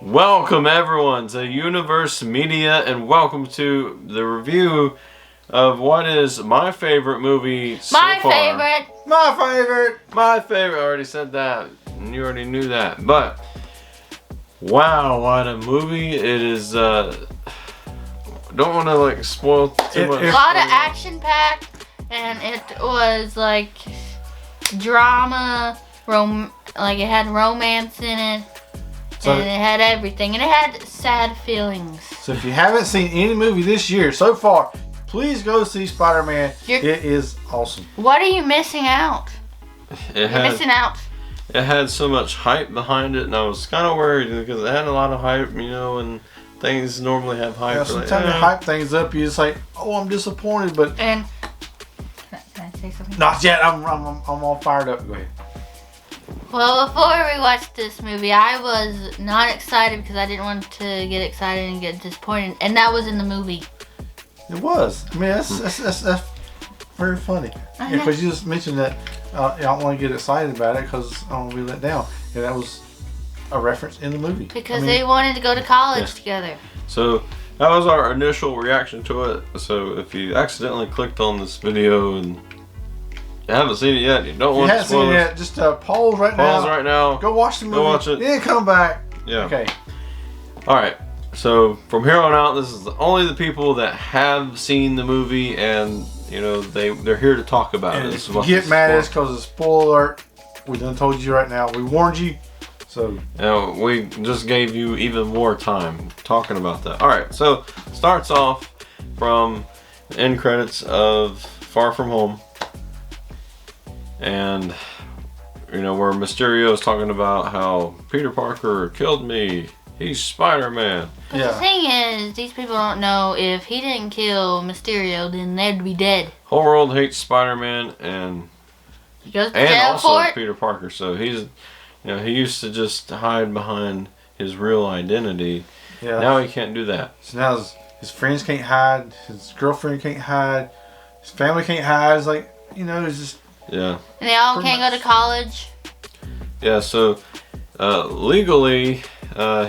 Welcome everyone to Universe Media and welcome to the review of what is my favorite movie so far. My favorite. I already said that and you already knew that. But wow, what a movie. It is don't want to like spoil too much. A lot of action packed and it was like drama, like it had romance in it. So, and it had everything, and it had sad feelings. So if you haven't seen any movie this year so far, please go see Spider-Man. It is awesome. What are you missing out? You're missing out. It had so much hype behind it, and I was kind of worried because it had a lot of hype, and things normally have hype. Yeah, sometimes you hype things up, you just like, oh, I'm disappointed, but... And can I say something? Not yet. I'm all fired up. Go ahead. Well, before we watched this movie, I was not excited because I didn't want to get excited and get disappointed, and that was in the movie. It was. I mean, that's very funny. Yeah, because you just mentioned that I don't want to get excited about it because I don't want to be let down. And that was a reference in the movie. Because they wanted to go to college together. So that was our initial reaction to it. So if you accidentally clicked on this video and you haven't seen it yet, you don't want to spoil it. If you haven't seen it yet, just pause right now. Pause right now. Go watch the movie. Go watch it. Then come back. Yeah. Okay. Alright. So from here on out, this is only the people that have seen the movie and, they're here to talk about it. If you get mad at us because of spoiler alert, we done told you right now. We warned you. So we just gave you even more time talking about that. Alright, so starts off from the end credits of Far From Home. And, where Mysterio is talking about how Peter Parker killed me. He's Spider-Man. But the thing is, these people don't know if he didn't kill Mysterio, then they'd be dead. Whole world hates Spider-Man and he goes to jail also for it. Peter Parker. So he's, he used to just hide behind his real identity. Yeah. Now he can't do that. So now his friends can't hide. His girlfriend can't hide. His family can't hide. It's like, it's just... Yeah. And they all can't go to college. Yeah, so legally,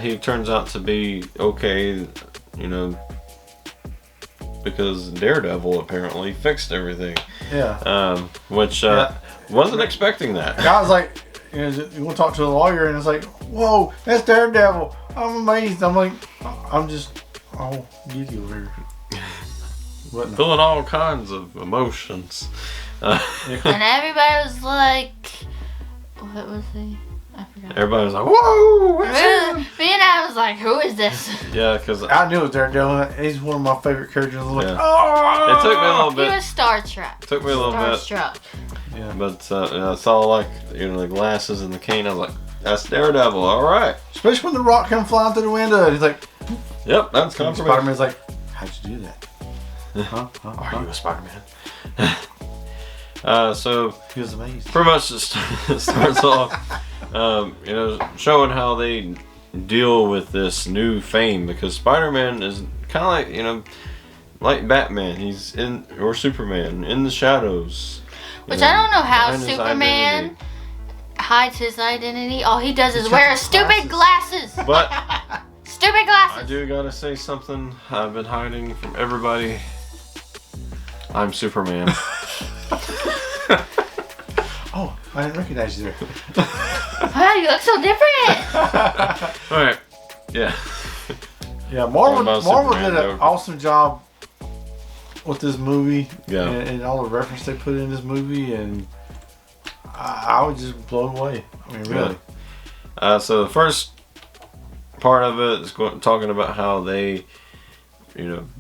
he turns out to be okay, because Daredevil apparently fixed everything. Yeah. Which wasn't expecting that. The guy was like, you want to talk to a lawyer, and it's like, whoa, that's Daredevil. I'm amazed. I'm like, I'm just all giddy over here. Feeling all kinds of emotions. And everybody was like, what was he? I forgot. Everybody was like, whoa! Me and I was like, who is this? Yeah, because I knew it was Daredevil. He's one of my favorite characters. I was like, oh! It took me a little bit. He was Starstruck. Took me a little bit. Starstruck. Yeah. But I saw like the glasses and the cane. I was like, that's Daredevil. All right. Especially when the Rock came flying through the window. And he's like, yep, that's confirmation. Spider-Man's like, how'd you do that? Are you a Spider-Man? So he was amazed. Pretty much it starts off, showing how they deal with this new fame because Spider-Man is kind of like Batman. He's or Superman in the shadows. Which I don't know how Superman hides his identity. All he does is wear stupid glasses. But stupid glasses. I do gotta say something. I've been hiding from everybody. I'm Superman. Oh, I didn't recognize you there. Wow, you look so different. Alright, yeah. Yeah, Marvel did an awesome job with this movie. Yeah. And all the reference they put in this movie, and I was just blown away. I mean, really. Yeah. So the first part of it is talking about how they,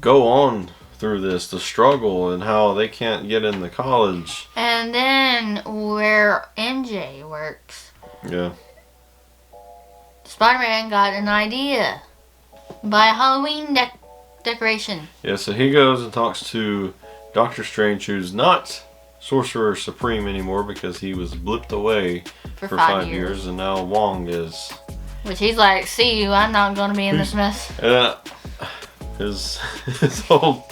go on through the struggle and how they can't get into college. And then where MJ works. Yeah. Spider-Man got an idea. Buy a Halloween decoration. Yeah, so he goes and talks to Doctor Strange, who's not Sorcerer Supreme anymore because he was blipped away for 5 years, and now Wong is. Which he's like, see you, I'm not going to be in this mess. His whole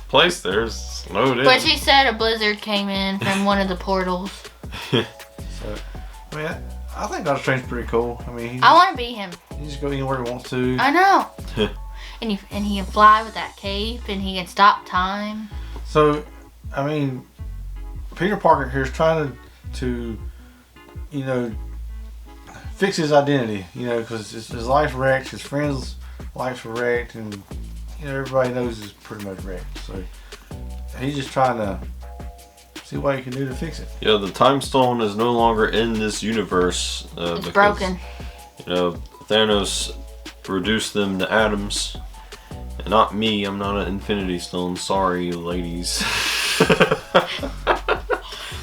place there's snowed in. But she said a blizzard came in from one of the portals. So, I mean, I think Doctor Strange's pretty cool. I mean, I want to be him. he just go anywhere he wants to. I know. and he can fly with that cape, and he can stop time. So, I mean, Peter Parker here is trying to you know, fix his identity. You know, because his life wrecked, his friends' lives were wrecked, and you know everybody knows he's pretty much wrecked. So he's just trying to see what he can do to fix it. Yeah, the time stone is no longer in this universe. It's because, broken. You know, Thanos reduced them to atoms. And not me, I'm not an Infinity Stone. Sorry, ladies.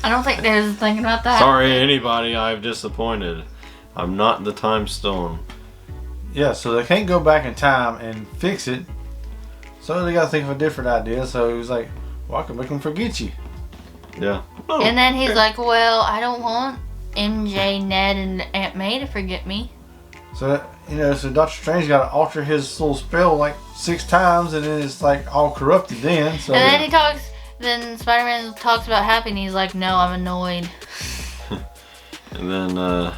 I don't think there's thinking about that. Sorry, anybody I've disappointed. I'm not the time stone. Yeah, so they can't go back in time and fix it. So they got to think of a different idea. So he was like, well, I can make them forget you. Yeah. Oh, And then he's like, well, I don't want MJ, Ned, and Aunt May to forget me. So, you know, so Doctor Strange got to alter his little spell like 6 times, and then it's like all corrupted then. So And then then Spider-Man talks about happy, and he's like, no, I'm annoyed. And then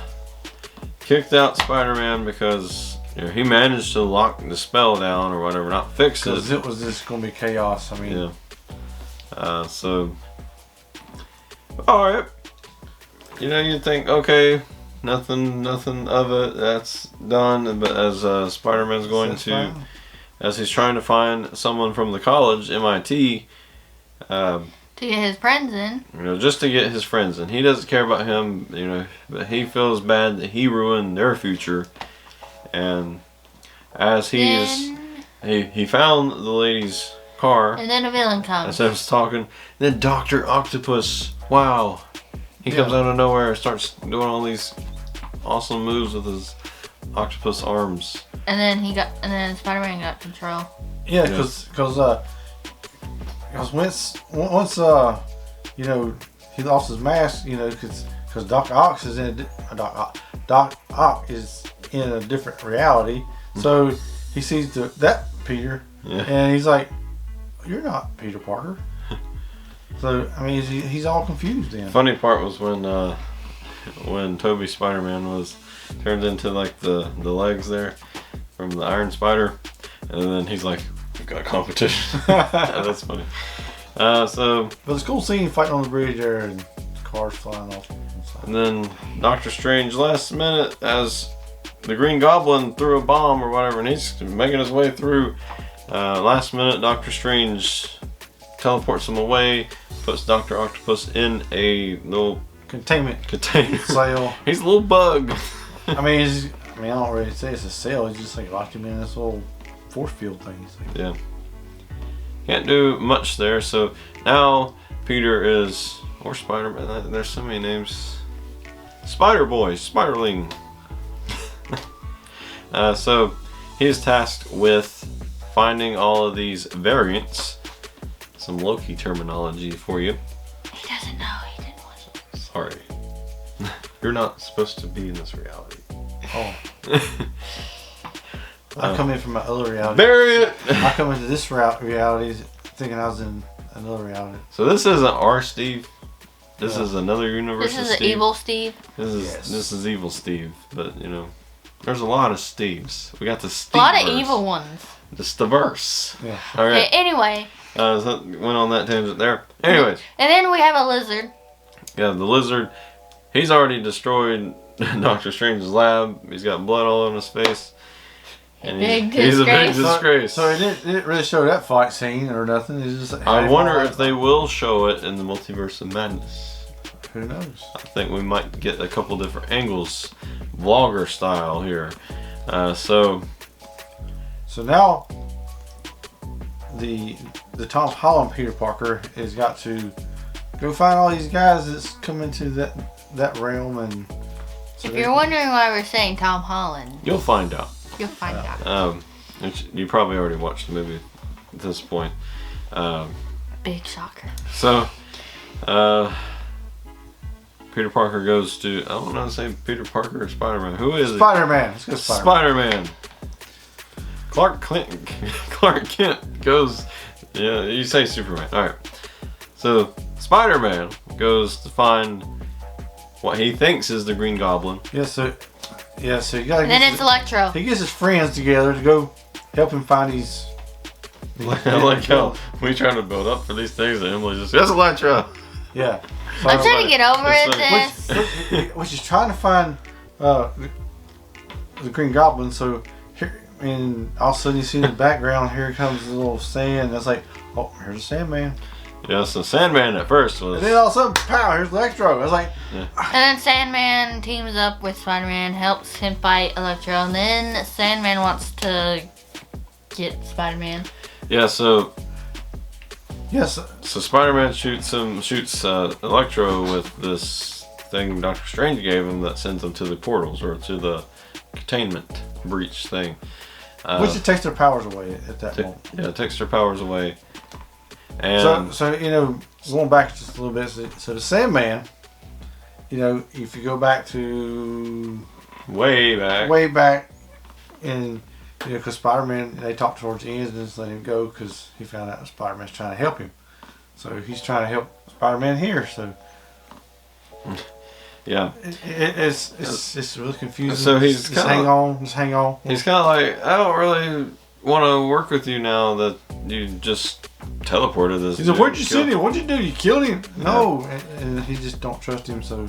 kicked out Spider-Man because you know, he managed to lock the spell down or whatever, not fix it. because it was just going to be chaos. I mean, yeah. So, all right. You know, you think, okay, nothing of it. That's done. But as Spider-Man's going to, as he's trying to find someone from the college, MIT. To get his friends in. You know, just to get his friends in. He doesn't care about him, you know, but he feels bad that he ruined their future. And as he found the lady's car. And then a villain comes. As I was talking, then Dr. Octopus, wow. He comes out of nowhere and starts doing all these awesome moves with his octopus arms. And then Spider-Man got control. Yeah, because once you know, he lost his mask, you know, because Doc Ock is in Doc Ock is in a different reality, so he sees that Peter, and he's like, "You're not Peter Parker." So I mean, he's all confused then. Funny part was when Toby Spider-Man was turned into like the legs there from the Iron Spider, and then he's like, "We've got competition." That's funny. But it's cool seeing fighting on the bridge there and cars flying off. And then Doctor Strange last minute as the Green Goblin threw a bomb or whatever, and he's making his way through. Last minute, Doctor Strange teleports him away, puts Dr. Octopus in a little containment cell. He's a little bug. I mean, I don't really say it's a cell. He's just like locked him in this little force field thing. Like, yeah. Can't do much there. So now Peter is, or Spider-Man. There's so many names. Spider-Boy, Spiderling. So he's tasked with finding all of these variants. Some Loki terminology for you. He doesn't know. He didn't want to. Sorry. You're not supposed to be in this reality. Oh. I come in from my other reality. Variant! I come into this reality thinking I was in another reality. So this isn't our Steve. This is another universe. This is evil Steve. This is evil Steve. But you know, there's a lot of Steves. We got the Steve. A lot of evil ones. Just the verse. Yeah. All right. Okay, anyway. So went on that tangent there. Anyways. And then we have a lizard. Yeah, the lizard. He's already destroyed Doctor Strange's lab. He's got blood all on his face. And he's a big disgrace. So it didn't really show that fight scene or nothing. It's just I wonder if they will show it in the Multiverse of Madness. Who knows? I think we might get a couple different angles, vlogger style here. So now the Tom Holland Peter Parker has got to go find all these guys that's come into that realm, and so if you're wondering why we're saying Tom Holland, you'll find out. You'll find out. You probably already watched the movie at this point. Big shocker. So, Peter Parker goes to, I don't know how to say Peter Parker or Spider-Man. Who is Spider-Man. it? Spider-Man. Clark Kent goes, yeah, you say Superman. Alright. So, Spider-Man goes to find what he thinks is the Green Goblin. Yeah, so you gotta. And then it's Electro. He gets his friends together to go help him find these. I like how we trying to build up for these things, and Emily just, yes, Electro. Yeah. I'm trying to get over It's it. like- This. Which is trying to find the Green Goblin. So here, and all of a sudden you see in the background, here comes the little sand. That's like, oh, here's a Sandman. Yeah, so Sandman at first was. And then all of a sudden, pow! Here's Electro. I was like, And then Sandman teams up with Spider-Man, helps him fight Electro, and then Sandman wants to get Spider-Man. Yeah, so yes. Spider-Man shoots Electro with this thing Doctor Strange gave him that sends him to the portals or to the containment breach thing. Which it takes their powers away at that moment. Yeah, it takes their powers away. And So going back just a little bit. So the Sandman, if you go back to way back, and because Spider-Man, they talked towards the end and just let him go because he found out Spider-Man's trying to help him. So he's trying to help Spider-Man here. So yeah, it's really confusing. So he's just hang on. He's kind of like, I don't really want to work with you now that you just teleported this. He said, "Where'd you kill- send him? What'd you do? You killed him?" No, and he just don't trust him. So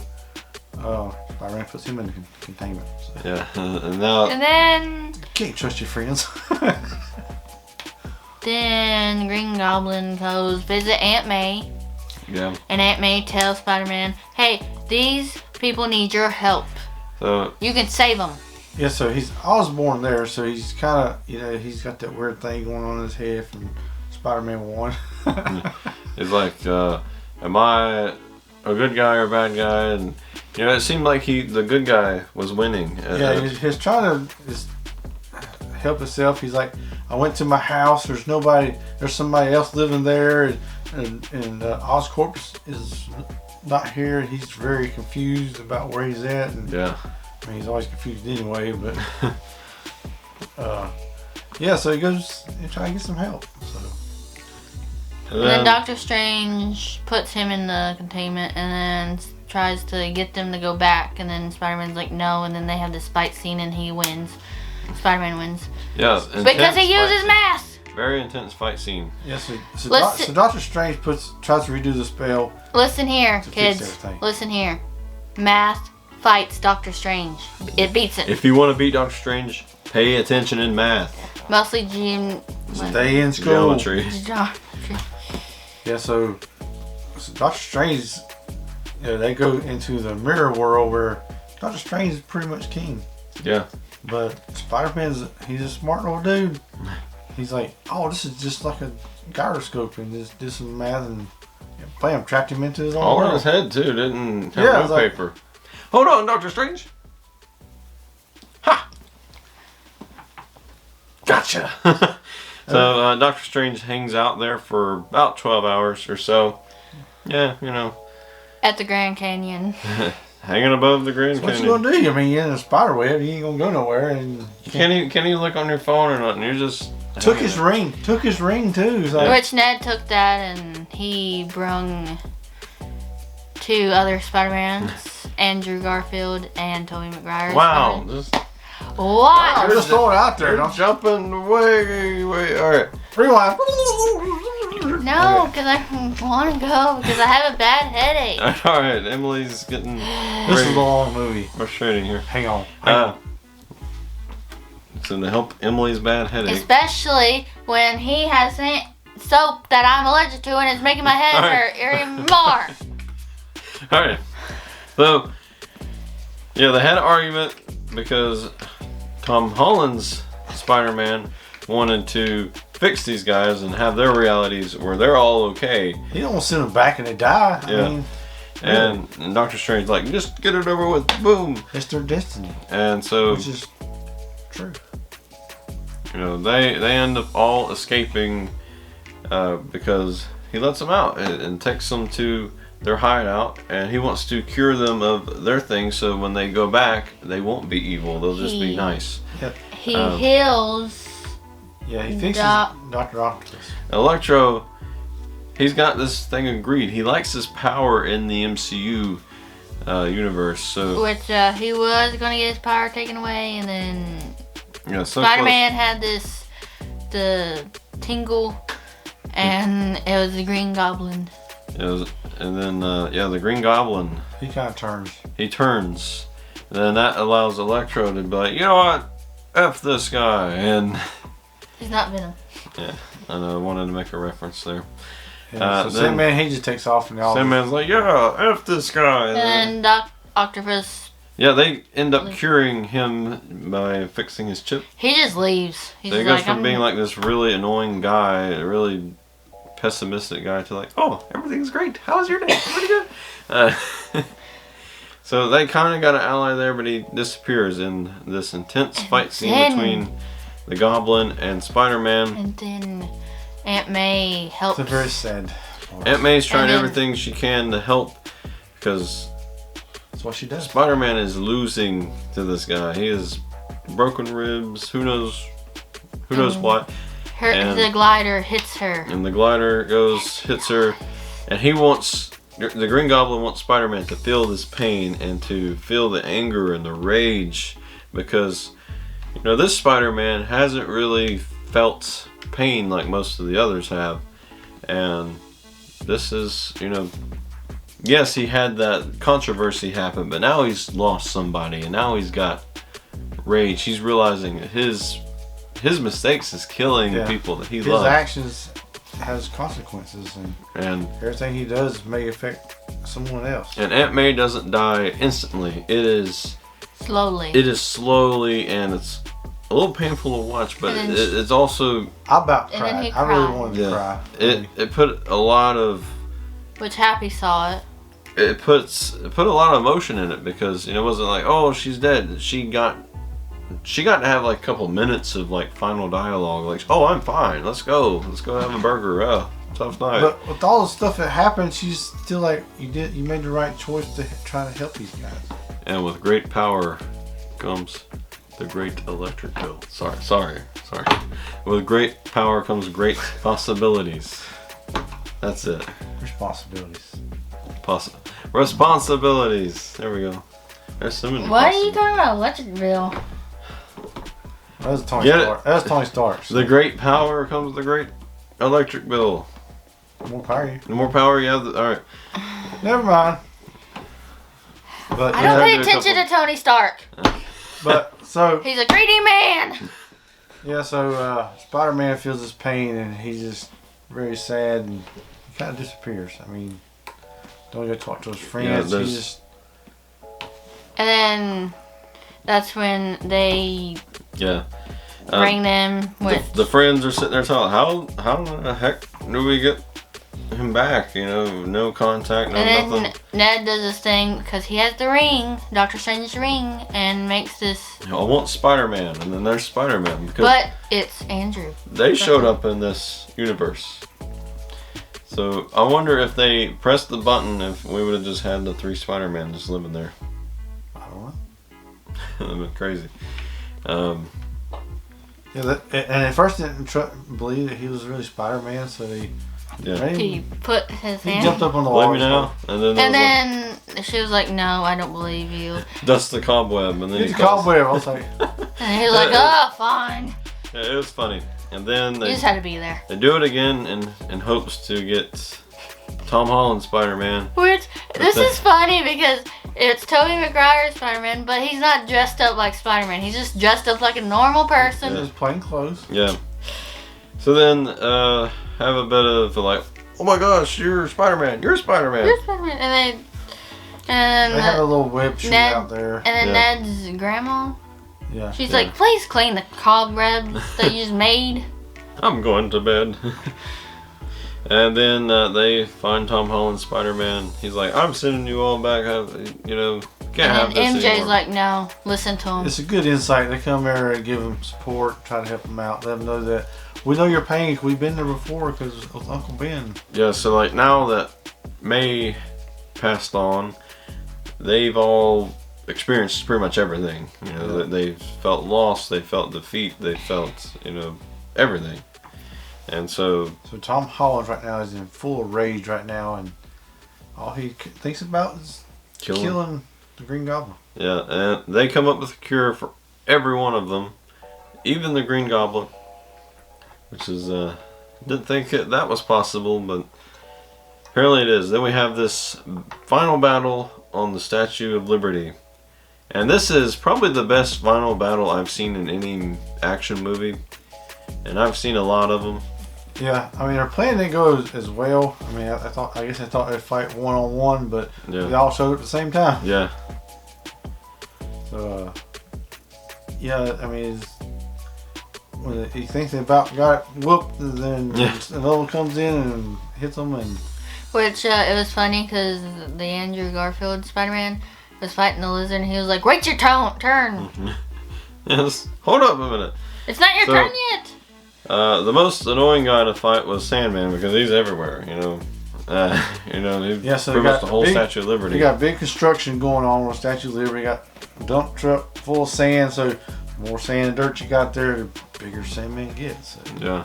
Spider-Man puts him in containment. So. Yeah, and now And then You can't trust your friends. Then Green Goblin goes visit Aunt May, yeah. and Aunt May tells Spider-Man, "Hey, these people need your help. So You can save them." Yeah, so he's Osborn there, so he's kind of, he's got that weird thing going on in his head from Spider-Man 1. it's like, am I a good guy or a bad guy? And it seemed like the good guy was winning. Yeah, he's trying to help himself. He's like, I went to my house. There's somebody else living there, and Oscorp is not here. He's very confused about where he's at. And, yeah. I mean, he's always confused anyway, but yeah. So he goes and try to get some help. So And then Doctor Strange puts him in the containment and then tries to get them to go back, and then Spider-Man's like, no, and then they have this fight scene and he wins. Spider-Man wins. Yeah. Because he uses math! Very intense fight scene. yeah, so Doctor Strange tries to redo the spell. Listen here, To fix kids. everything. Listen here. Math fights Doctor Strange. It beats it. If you want to beat Doctor Strange, pay attention in math. Mostly Gene. Stay in school. Geometry. Yeah, so Doctor Strange, they go into the mirror world where Doctor Strange is pretty much king. Yeah. But he's a smart little dude. He's like, oh, this is just like a gyroscope, and just do some math and bam, trapped him into his own All in world. his head too, didn't have Yeah, no it's like- paper. Hold on, Doctor Strange. Ha! Gotcha. So Doctor Strange hangs out there for about 12 hours or so. Yeah, At the Grand Canyon. hanging above the Grand What Canyon. you gonna do? I mean, you're in a spider web. You ain't gonna go nowhere. And Can you look on your phone or nothing? You're just took his ring. Took his ring too. He's like, Which Ned took that and he brung two other Spider-Mans, Andrew Garfield and Tobey Maguire. Wow, just What? I'm just throwing it out there. you're Don't jumping way. All right. rewind. No, because I want to go because I have a bad headache. All right, Emily's getting This is a long movie. frustrating here. Hang on. So to help Emily's bad headache. Especially when he has soap that I'm allergic to and it's making my head Alright. hurt even more. All right. So, yeah, they had an argument because Tom Holland's Spider-Man wanted to fix these guys and have their realities where they're all okay. You don't want to send them back and they die. Yeah. I mean, And Doctor Strange's like, just get it over with, boom. it's their destiny, And so, which is true. they end up all escaping because he lets them out and takes them to their hideout, and he wants to cure them of their things so when they go back, they won't be evil. They'll just be nice. He heals. Yeah, he fixes Doc- Dr. Octopus. Electro, he's got this thing of greed. He likes his power in the MCU universe. So Which he was gonna get his power taken away, and then yeah, so Spider-Man had the tingle, and it was the Green Goblin. And then the Green Goblin. He kind of turns. He turns, and then that allows Electro to be like, you know what, F this guy, and He's not Venom. yeah, I know. I wanted to make a reference there. Yeah, so Sandman, he just takes off and all. Sandman's like, yeah, F this guy. And then Octopus. Yeah, they end up curing him by fixing his chip. He just leaves. He's So he just goes from being like this really annoying guy, a really pessimistic guy, to like, oh, everything's great. How's your day? Pretty good. So they kind of got an ally there, but he disappears in this intense fight scene between the Goblin and Spider-Man. And then Aunt May helps. It's a very sad. Aunt May's trying everything she can to help because that's what she does. Spider-Man is losing to this guy. He has broken ribs. Who knows what. The glider hits her. And the glider hits her, and the Green Goblin wants Spider-Man to feel this pain and to feel the anger and the rage, because this Spider-Man hasn't really felt pain like most of the others have, and this is yes, he had that controversy happen, but now he's lost somebody, and now he's got rage. He's realizing that his mistakes is killing the people that he loves. His actions has consequences, and everything he does may affect someone else. And Aunt May doesn't die instantly. It is slowly, and it's a little painful to watch, but it's also. I about cried. I really wanted to cry. It put a lot of. Which Happy saw it. It put a lot of emotion in it, because it wasn't like, oh, she's dead. She got to have like a couple minutes of like final dialogue, like, oh, I'm fine, let's go have a burger, tough night. But with all the stuff that happened, she's still like, you made the right choice to try to help these guys. And with great power comes the great electric bill. Sorry. With great power comes great possibilities. That's it. Responsibilities. Responsibilities. There we go. There's so many. What are you talking about, electric bill? That was Tony Stark. That was Tony Stark. The great power comes the great electric bill. The more power you. The more power you have. All right. Never mind. But I don't pay attention to Tony Stark. But so he's a greedy man. Yeah. So Spider-Man feels his pain, and he's just very sad, and he kind of disappears. I mean, don't go talk to his friends. He just. And then that's when they bring them with the friends are sitting there talking. How the heck do we get him back? No contact, and nothing. Then Ned does this thing because he has the ring, Doctor Strange's ring, and makes this. I want Spider-Man, and then there's Spider-Man, but it's Andrew. They showed up in this universe. So I wonder if they pressed the button, if we would have just had the 3 Spider-Man just living there. I don't know. That'd been crazy. Yeah, and at first I didn't believe that he was really Spider-Man, so he put his hand. He jumped up on the wall. Believe me now. And then she was like, "No, I don't believe you." Dust the cobweb, and then get the cobweb. I was like, and he was like, "Oh, fine." Yeah, it was funny. And then you just had to be there. They do it again in hopes to get Tom Holland Spider-Man. This is funny because it's Tobey Maguire's Spider-Man, but he's not dressed up like Spider-Man. He's just dressed up like a normal person. Just plain clothes. Yeah. So then have a bit of like, oh my gosh, you're Spider-Man. You're Spider-Man. You're Spider-Man. And they have a little web shoot out there. And then Ned's grandma. Yeah. She's like, please clean the cobwebs that you just made. I'm going to bed. And then they find Tom Holland Spider-Man. He's like, I'm sending you all back. Can't have this MJ's anymore. like, no, listen to him. It's a good insight. They come there and give him support, try to help him out, let him know that we know your pain. We've been there before because of Uncle Ben. Yeah, so like now that May passed on, they've all experienced pretty much everything. They felt lost, they felt defeat, they felt, everything. And so Tom Holland right now is in full rage right now, and all he thinks about is killing the Green Goblin. Yeah, and they come up with a cure for every one of them, even the Green Goblin, which is didn't think that was possible, but apparently it is. Then we have this final battle on the Statue of Liberty, and this is probably the best final battle I've seen in any action movie, and I've seen a lot of them. Yeah, I mean, our plan didn't go as well. I mean, I guess I thought they'd fight one-on-one, but they all showed at the same time. Yeah. So, yeah, I mean, when he thinks they about got whooped, and then another one comes in and hits them, and which it was funny because the Andrew Garfield Spider-Man was fighting the lizard, and he was like, "Wait your turn." Yes. Hold up a minute. It's not your turn yet. The most annoying guy to fight was Sandman because he's everywhere. You know, so pretty much the whole Statue of Liberty. You got big construction going on the Statue of Liberty. You got a dump truck full of sand, so the more sand and dirt you got there, the bigger Sandman gets. So. Yeah.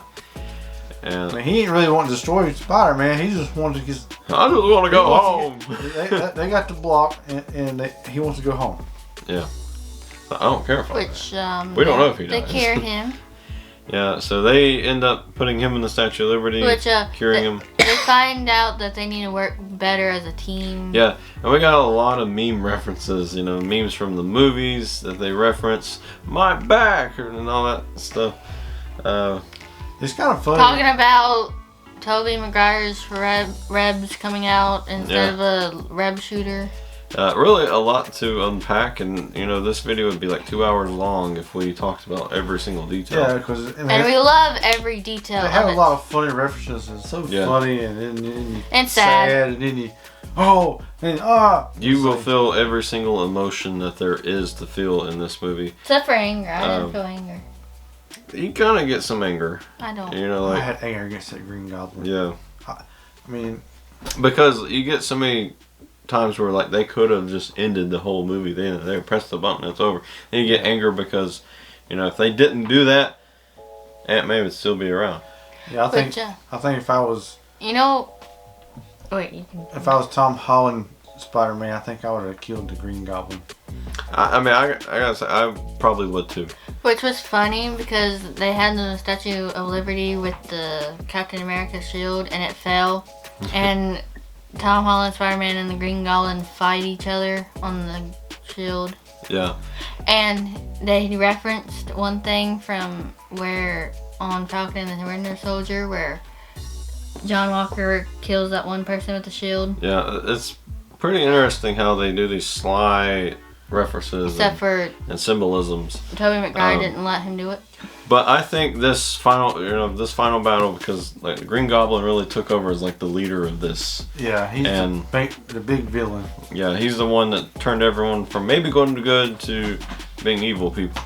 And I mean, he didn't really want to destroy Spider-Man. He just wanted to get. I just want to go home. They got the block, and he wants to go home. Yeah. I don't care for that. Which we don't know if he they does. cure him. Yeah, so they end up putting him in the Statue of Liberty, curing him. They find out that they need to work better as a team. Yeah, and we got a lot of meme references, memes from the movies that they reference, my back, and all that stuff. It's kind of funny. Talking about Tobey Maguire's Rebs coming out instead of a Reb shooter. Really a lot to unpack, and this video would be like 2 hours long if we talked about every single detail. Yeah, because and we love every detail. They have a lot of funny references. It's so funny, and then sad, and then you will feel every single emotion that there is to feel in this movie. Except for anger. I didn't feel anger. You kind of get some anger. I don't. I had anger against that Green Goblin. Yeah. I mean, because you get so many times where they could have just ended the whole movie. They press the button, it's over. And you get anger because if they didn't do that, Aunt May would still be around. Yeah, I think if I was if I was Tom Holland Spider-Man, I think I would have killed the Green Goblin. I mean, I gotta say, I probably would too. Which was funny because they had the Statue of Liberty with the Captain America shield, and it fell, and Tom Holland Spider-Man and the Green Goblin fight each other on the shield. Yeah. And they referenced one thing from where on Falcon and the Winter Soldier where John Walker kills that one person with the shield. Yeah, it's pretty interesting how they do these sly references and symbolisms. Tobey Maguire didn't let him do it. But I think this final battle, because the Green Goblin really took over as the leader of this. Yeah, he's the big villain. Yeah, he's the one that turned everyone from maybe going to good to being evil people.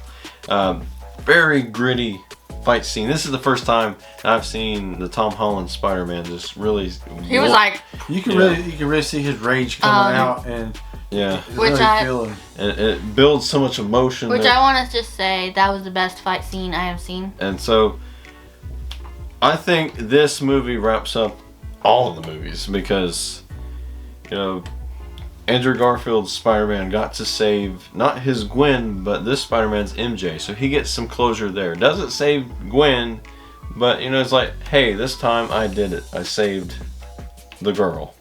Very gritty fight scene. This is the first time I've seen the Tom Holland Spider-Man just really. He was like. You can really see his rage coming out and. Yeah, and it builds so much emotion. Which I want to just say that was the best fight scene I have seen. And so, I think this movie wraps up all of the movies because, Andrew Garfield's Spider-Man got to save not his Gwen, but this Spider-Man's MJ, so he gets some closure there. Doesn't save Gwen, but it's like, hey, this time I did it. I saved the girl,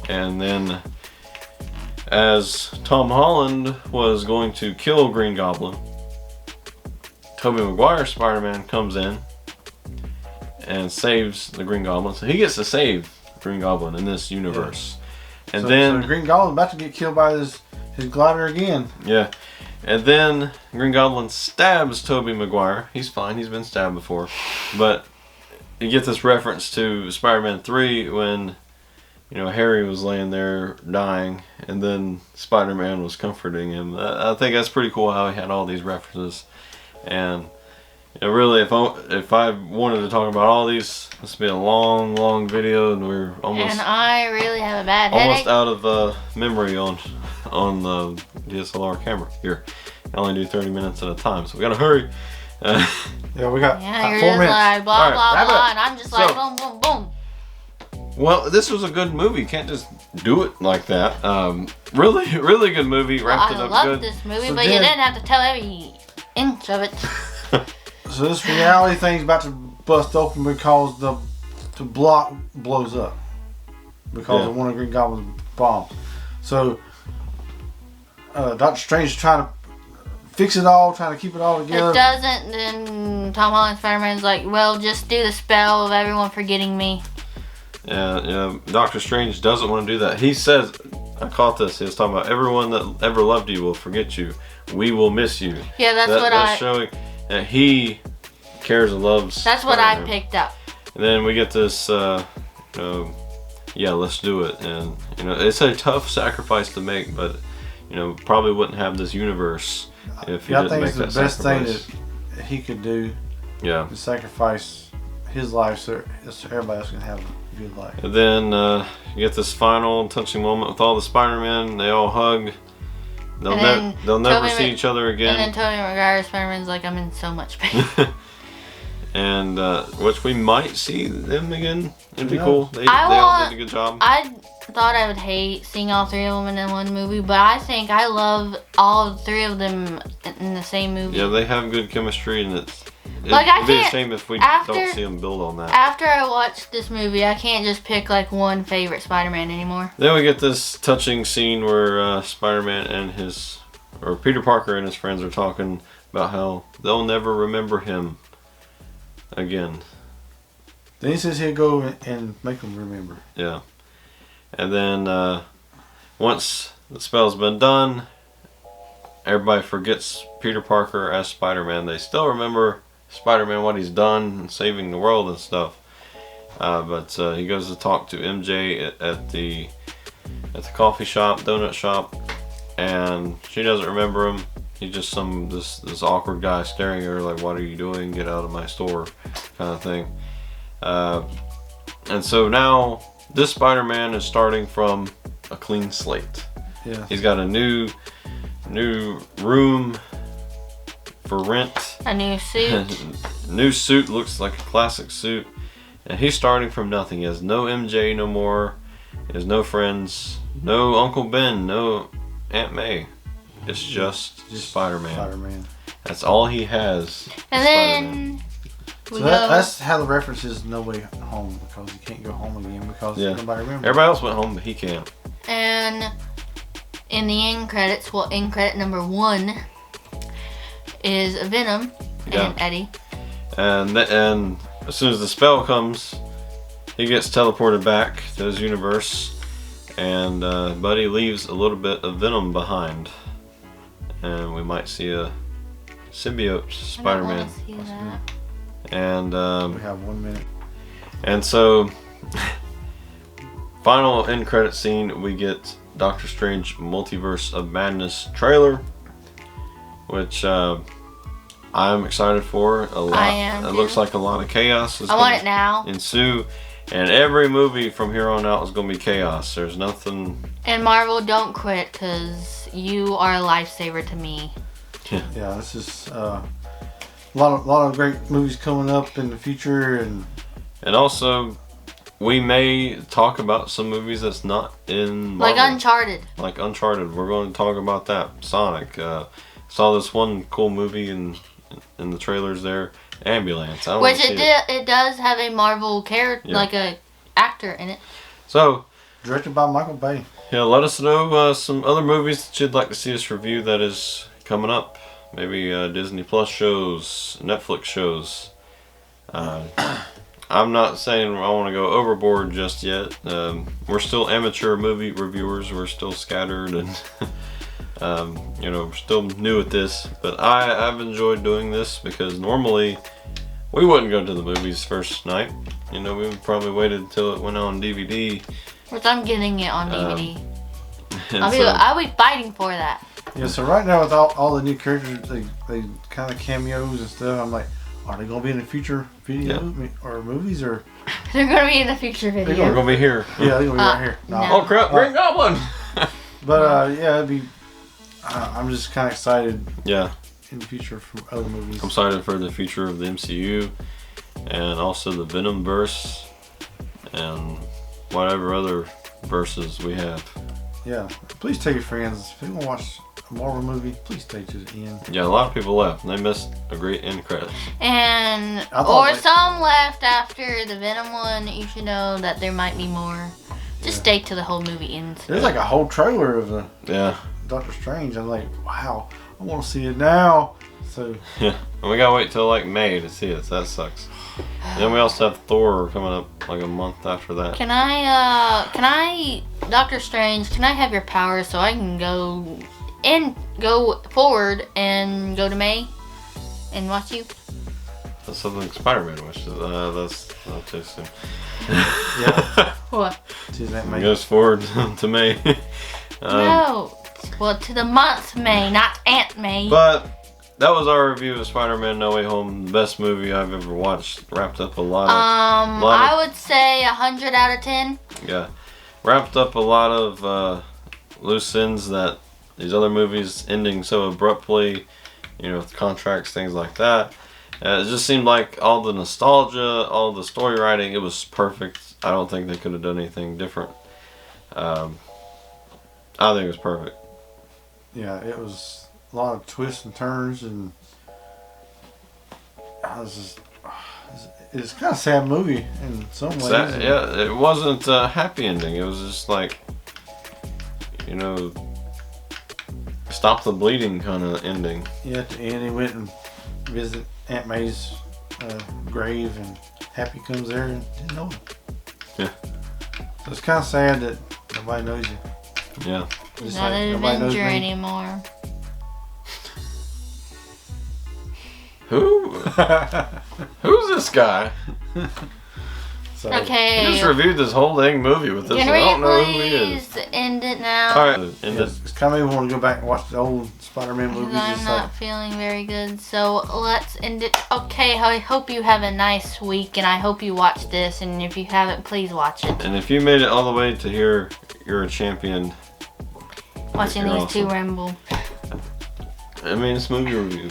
and then. As Tom Holland was going to kill Green Goblin, Tobey Maguire's Spider-Man comes in and saves the Green Goblin. So he gets to save Green Goblin in this universe. Yeah. And then the Green Goblin about to get killed by his glider again. Yeah. And then Green Goblin stabs Tobey Maguire. He's fine. He's been stabbed before. But you get this reference to Spider-Man 3 when Harry was laying there dying, and then Spider-Man was comforting him. I think that's pretty cool how he had all these references. And really, if I wanted to talk about all these, this would be a long, long video, and we're almost. And I really have a bad headache. Almost out of memory on the DSLR camera here. I only do 30 minutes at a time, so we gotta hurry. Yeah, we got you're 4 just minutes. like blah right, blah wrap blah, up. and I'm just like boom boom boom. Well, this was a good movie. You can't just do it like that. Really, really good movie. Wrapped it I up love good. this movie, So but you then- didn't have to tell every inch of it. So this reality thing's about to bust open because the block blows up because of one of Green Goblin's bombs. So Doctor Strange is trying to fix it all, trying to keep it all together. It doesn't, then Tom Holland Spider-Man's like, well, just do the spell of everyone forgetting me. Yeah, Doctor Strange doesn't want to do that. He says, I caught this. He was talking about everyone that ever loved you will forget you. We will miss you. Yeah, That's showing that he cares and loves. That's what Spider-Man. I picked up. And then we get this, yeah, let's do it. And, it's a tough sacrifice to make, but, probably wouldn't have this universe if he I didn't think make it's the that best sacrifice. thing that he could do Yeah. to sacrifice his life so everybody else can have a good life. And then you get this final touching moment with all the Spider-Men. They all hug. They'll never see each other again. And then Tobey Maguire Spider-Man's like, I'm in so much pain. And which we might see them again. It'd be Yeah. cool. They all did a good job. I thought I would hate seeing all three of them in one movie, but I think I love all three of them in the same movie. Yeah, they have good chemistry, and it'd Like, I be a can't- shame if we after- don't see them build on that. After I watched this movie, I can't just pick like one favorite Spider-Man anymore. Then we get this touching scene where Spider-Man and Peter Parker and his friends are talking about how they'll never remember him again. Then he says he'll go and make them remember. Yeah. And then once the spell's been done, everybody forgets Peter Parker as Spider-Man. They still remember Spider-Man, what he's done, and saving the world and stuff. But he goes to talk to MJ at the coffee shop, donut shop, and she doesn't remember him. He's just this awkward guy staring at her like, "What are you doing? Get out of my store," kind of thing. And so now this Spider-Man is starting from a clean slate. Yeah. He's got a new room for rent. A new suit. New suit, looks like a classic suit. And he's starting from nothing. He has no MJ no more. He has no friends. No Uncle Ben. No Aunt May. It's just Spider-Man. Spider-Man. That's all he has. And then we So go. that's how the reference is No Way Home, because he can't go home again because nobody remembers. Everybody else went home, but he can't. And in the end credits, well, end credit number 1 is Venom and Eddie. And as soon as the spell comes, he gets teleported back to his universe, and Buddy leaves a little bit of Venom behind, and we might see a symbiote Spider-Man. I don't want to see that. And We have 1 minute. and so final end credit scene, we get Doctor Strange Multiverse of Madness trailer, which I'm excited for a lot. I am It too. looks like a lot of chaos is I want gonna it now. ensue, and every movie from here on out is going to be chaos. There's nothing. And Marvel, don't quit, because you are a lifesaver to me. Yeah, this is a lot of great movies coming up in the future, and Also, we may talk about some movies that's not in Marvel. Like Uncharted. Like Uncharted. We're going to talk about that. Sonic. Saw this one cool movie in the trailers there. Ambulance. I don't Which wanna see it. it does have a Marvel character, Yeah. like a actor in it. So, directed by Michael Bay. yeah, let us know some other movies that you'd like to see us review that is coming up. Maybe Disney Plus shows, Netflix shows. I'm not saying I want to go overboard just yet. We're still amateur movie reviewers. We're still scattered and we're still new at this. But I've enjoyed doing this because normally we wouldn't go to the movies first night. We would probably waited until it went on DVD. Which I'm getting it on DVD. And I'll be fighting for that. Yeah, so right now with all the new characters, they kind of cameos and stuff. I'm like, are they gonna be in the future video or movies or? They're gonna be in the future video. we're gonna be here. Yeah, they're gonna be right here. no. Oh crap! Green Goblin. But yeah, it'd be. I'm just kind of excited Yeah. in the future from other movies. I'm excited for the future of the MCU and also the Venom verse, and whatever other verses we have. Yeah, please tell your friends. If you want to watch a Marvel movie, please stay to the end. Yeah, a lot of people left. They missed a great end credits. And I thought, or like- some left after the Venom one. You should know that there might be more. Just stay till the whole movie ends. There's like a whole trailer of the Yeah. Doctor Strange. I'm like, wow, I want to see it now. So Yeah. And we gotta wait till like May to see it. So that sucks. And then we also have Thor coming up like a month after that. Can I, Doctor Strange, can I have your powers so I can go forward and go to May and watch you? That's something Spider-Man wishes. That's not too soon. yeah, What? see that It May. goes forward to May. No. Well, to the month May, not Aunt May. But that was our review of Spider-Man No Way Home. The best movie I've ever watched. Wrapped up a lot of... I would say 100 out of 10. Yeah. Wrapped up a lot of loose ends that these other movies ending so abruptly, you know, with contracts, things like that. It just seemed like all the nostalgia, all the story writing, it was perfect. I don't think they could have done anything different. I think it was perfect. Yeah, it was a lot of twists and turns, and I was just. It's kind of a sad movie in some ways. Yeah, it wasn't a happy ending. It was just like, you know, stop the bleeding kind of ending. Yeah, at the end he went and visited Aunt May's grave, and Happy comes there and didn't know him. Yeah. So it's kind of sad that nobody knows you. Yeah. Just Not like an nobody knows Avenger me. anymore. Who? Who's this guy? So, He Okay. just reviewed this whole dang movie with this. Can I we don't know who he is. please end it now? All right. End yeah, it. it's kind of want to go back and watch the old Spider-Man Because movies. I'm Just not like, feeling very good, so let's end it. Okay, I hope you have a nice week, and I hope you watch this, and if you haven't, please watch it. And if you made it all the way to here, you're a champion. Watching You're these two awesome. ramble. I mean, it's movie review.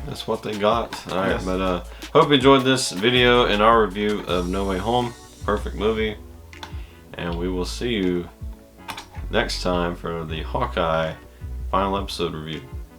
That's what they got. All right, Yes. but hope you enjoyed this video and our review of No Way Home. Perfect movie. And we will see you next time for the Hawkeye final episode review.